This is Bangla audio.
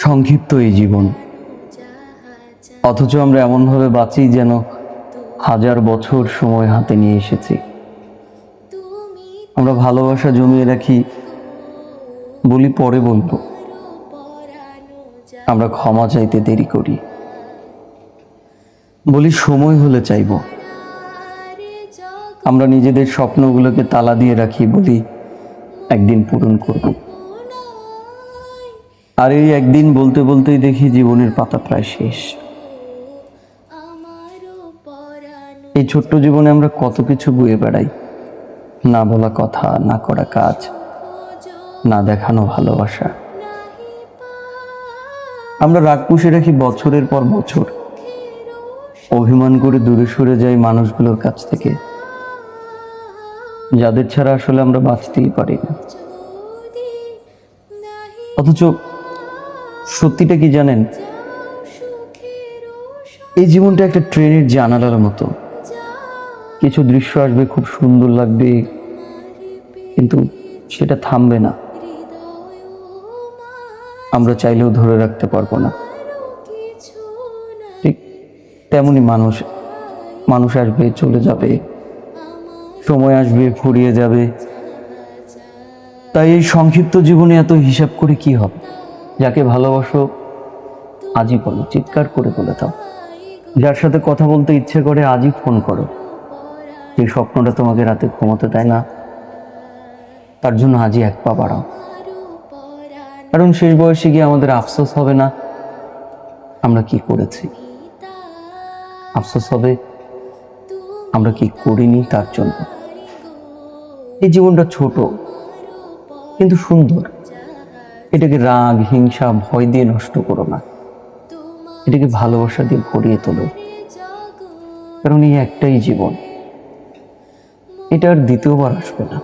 সংক্ষিপ্ত এই জীবন, অথচ আমরা এমনভাবে বাঁচি যেন হাজার বছর সময় হাতে নিয়ে এসেছি। আমরা ভালোবাসা জমিয়ে রাখি, বলি পরে বলবো। আমরা ক্ষমা চাইতে দেরি করি, বলি সময় হলে চাইব। আমরা নিজেদের স্বপ্নগুলোকে তালা দিয়ে রাখি, বলি একদিন পূরণ করব। আর এই একদিন বলতে বলতেই দেখি জীবনের পাতা প্রায় শেষ। এই ছোট্ট জীবনে আমরা কত কিছু বয়ে বেড়াই, না বলা কথা, না করা কাজ, না দেখানো ভালোবাসা। আমরা রাগ পুষে রাখি বছরের পর বছর, অভিমান করে দূরে সরে যাই মানুষগুলোর কাছ থেকে, যাদের ছাড়া আসলে আমরা বাঁচতেই পারি না। অথচ সত্যিটা কি জানেন? এই জীবনটা একটা ট্রেনের জানালার মতো। কিছু দৃশ্য আসবে, খুব সুন্দর লাগবে, কিন্তু সেটা থামবে না। আমরা চাইলেও ধরে রাখতে পারবো না। ঠিক তেমনি মানুষ আসবে, চলে যাবে, সময় আসবে, ফুরিয়ে যাবে। তাই এই সংক্ষিপ্ত জীবনে এত হিসাব করে কি হবে? যাকে ভালোবাসো আজই বলো, চিৎকার করে বলে দাও। যার সাথে কথা বলতে ইচ্ছে করে আজই ফোন করো। যে স্বপ্নটা তোমাকে রাতে ঘুমোতে দেয় না, তার জন্য আজই এক পা বাড়াও। কারণ শেষ বয়সে গিয়ে আমাদের আফসোস হবে না আমরা কি করেছি, আফসোস হবে আমরা কি করিনি তার জন্য। এই জীবনটা ছোট কিন্তু সুন্দর। এটাকে রাগ, হিংসা, ভয় দিয়ে নষ্ট করো না। এটাকে ভালোবাসা দিয়ে ভরিয়ে তোলো। কারণ এই একটাই জীবন, এটা আর দ্বিতীয়বার আসবে না।